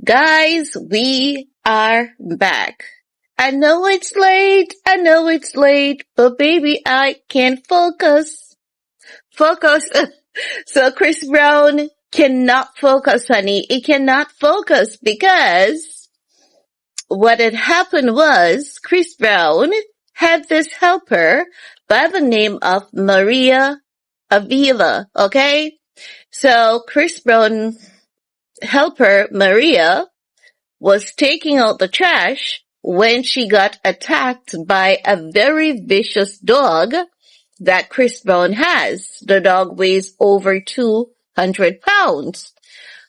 Guys, we are back. I know it's late, but baby, I can't focus. Focus. So Chris Brown cannot focus, honey. He cannot focus because what had happened was Chris Brown had this helper by the name of Maria Avila, okay? So Chris Brown helper Maria was taking out the trash when she got attacked by a very vicious dog that Chris Brown has. The dog weighs over 200 pounds.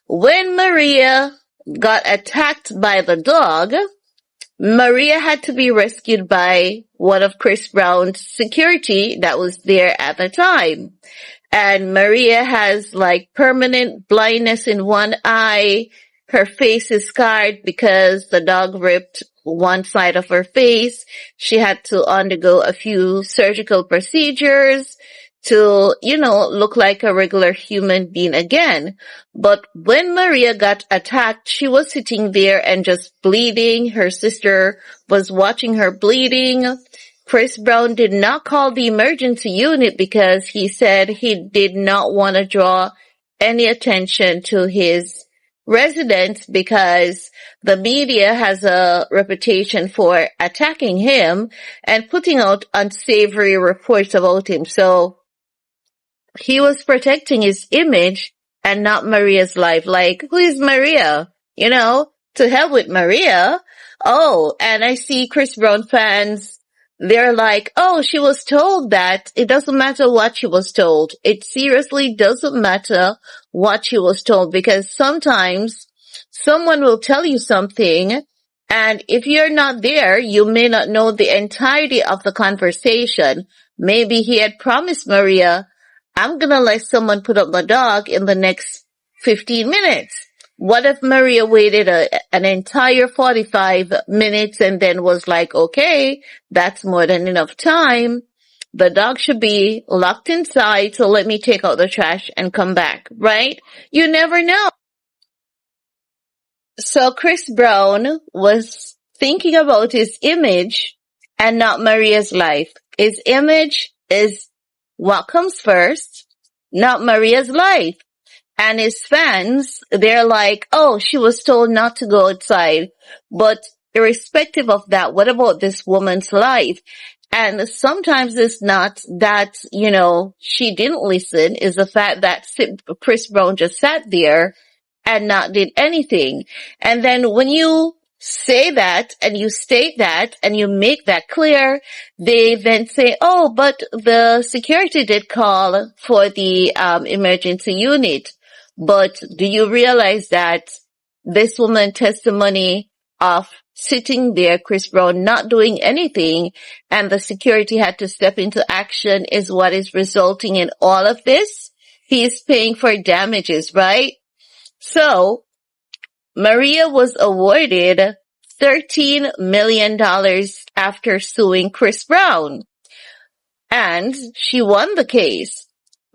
When Maria got attacked by the dog, Maria had to be rescued by one of Chris Brown's security that was there at the time. And Maria has like permanent blindness in one eye. Her face is scarred because the dog ripped one side of her face. She had to undergo a few surgical procedures to, look like a regular human being again. But when Maria got attacked, she was sitting there and just bleeding. Her sister was watching her bleeding. Chris Brown did not call the emergency unit because he said he did not want to draw any attention to his residents because the media has a reputation for attacking him and putting out unsavory reports about him. So he was protecting his image and not Maria's life. Like, who is Maria? To hell with Maria. Oh, and I see Chris Brown fans, they're like, oh, she was told that. It doesn't matter what she was told. It seriously doesn't matter what she was told because sometimes someone will tell you something and if you're not there, you may not know the entirety of the conversation. Maybe he had promised Maria, I'm gonna let someone put up my dog in the next 15 minutes. What if Maria waited an entire 45 minutes and then was like, okay, that's more than enough time. The dog should be locked inside, so let me take out the trash and come back, right? You never know. So Chris Brown was thinking about his image and not Maria's life. His image is what comes first, not Maria's life. And his fans, they're like, oh, she was told not to go outside. But irrespective of that, what about this woman's life? And sometimes it's not that, she didn't listen. It's the fact that Chris Brown just sat there and not did anything. And then when you say that and you state that and you make that clear, they then say, oh, but the security did call for the emergency unit. But do you realize that this woman's testimony of sitting there, Chris Brown not doing anything, and the security had to step into action is what is resulting in all of this? He is paying for damages, right? So Maria was awarded $13 million after suing Chris Brown. And she won the case.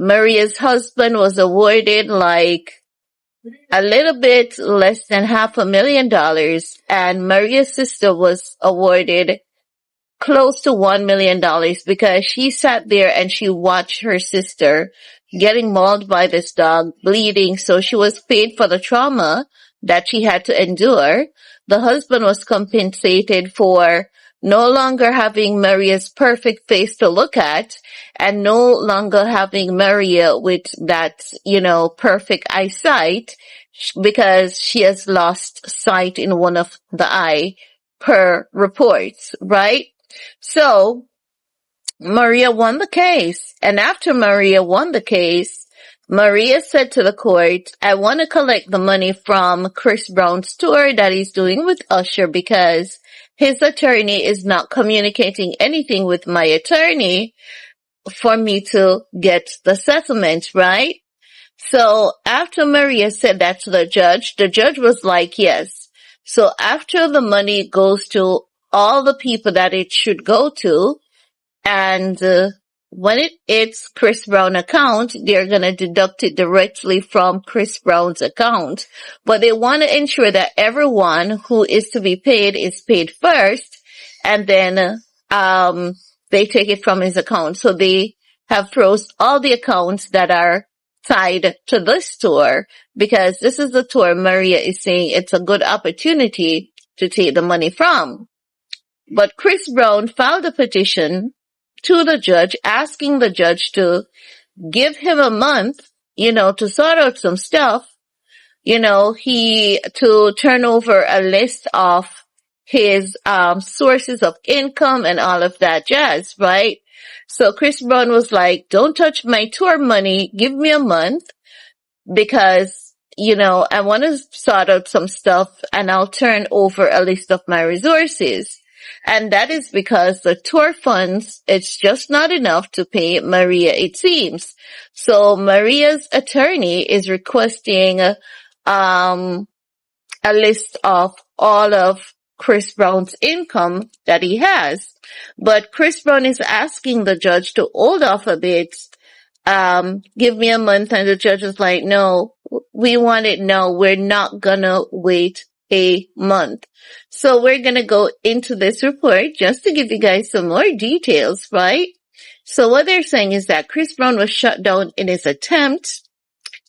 Maria's husband was awarded like a little bit less than $500,000, and Maria's sister was awarded close to $1 million because she sat there and she watched her sister getting mauled by this dog, bleeding, so she was paid for the trauma that she had to endure. The husband was compensated for no longer having Maria's perfect face to look at and no longer having Maria with that, perfect eyesight because she has lost sight in one of the eye per reports, right? So Maria won the case. And after Maria won the case, Maria said to the court, I want to collect the money from Chris Brown's tour that he's doing with Usher because his attorney is not communicating anything with my attorney for me to get the settlement, right? So after Maria said that to the judge was like, yes. So after the money goes to all the people that it should go to, and when it's Chris Brown account, they're going to deduct it directly from Chris Brown's account. But they want to ensure that everyone who is to be paid is paid first, and then they take it from his account. So they have froze all the accounts that are tied to this tour, because this is the tour Maria is saying it's a good opportunity to take the money from. But Chris Brown filed a petition to the judge, asking the judge to give him a month, to sort out some stuff, to turn over a list of his sources of income and all of that jazz, right? So Chris Brown was like, don't touch my tour money, give me a month, because I want to sort out some stuff, and I'll turn over a list of my resources. And that is because the tour funds, it's just not enough to pay Maria, it seems. So Maria's attorney is requesting a list of all of Chris Brown's income that he has. But Chris Brown is asking the judge to hold off a bit, give me a month, and the judge is like, no, we want it now. We're not gonna wait a month. So we're gonna go into this report just to give you guys some more details, right? So what they're saying is that Chris Brown was shut down in his attempt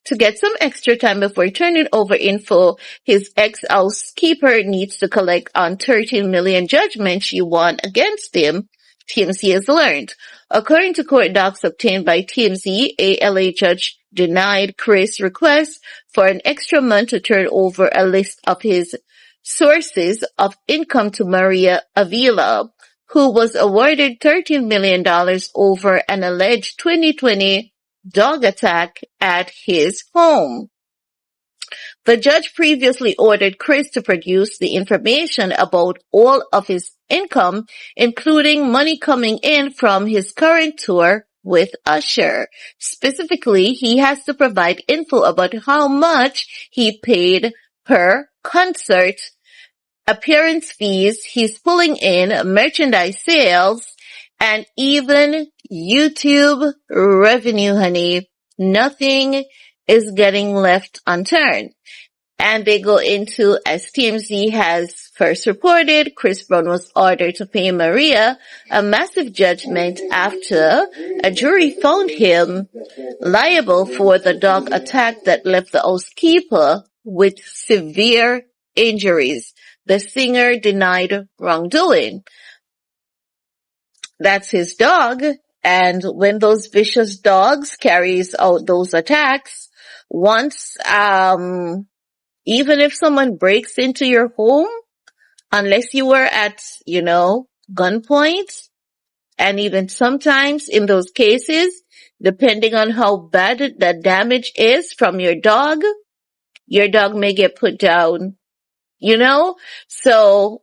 to get some extra time before turning over info his ex-housekeeper needs to collect on 13 million judgment she won against him, TMZ has learned. According to court docs obtained by TMZ, a LA judge denied Chris' request for an extra month to turn over a list of his sources of income to Maria Avila, who was awarded $13 million over an alleged 2020 dog attack at his home. The judge previously ordered Chris to produce the information about all of his income, including money coming in from his current tour with Usher. Specifically, he has to provide info about how much he paid per concert, appearance fees he's pulling in, merchandise sales, and even YouTube revenue, honey. Nothing is getting left unturned. And they go into, as TMZ has first reported, Chris Brown was ordered to pay Maria a massive judgment after a jury found him liable for the dog attack that left the housekeeper with severe injuries. The singer denied wrongdoing. That's his dog. And when those vicious dogs carries out those attacks, once, even if someone breaks into your home, unless you were at, gunpoint, and even sometimes in those cases, depending on how bad the damage is from your dog may get put down, So,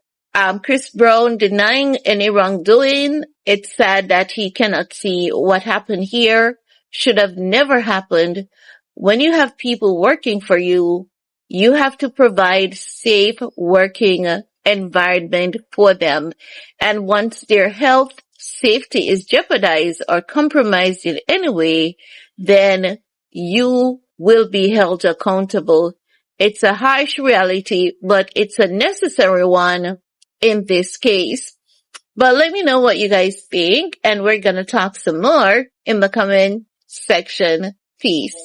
Chris Brown denying any wrongdoing. It's sad that he cannot see what happened here should have never happened. When you have people working for you, you have to provide safe working environment for them. And once their health, safety is jeopardized or compromised in any way, then you will be held accountable. It's a harsh reality, but it's a necessary one in this case. But let me know what you guys think, and we're gonna talk some more in the comment section. Peace.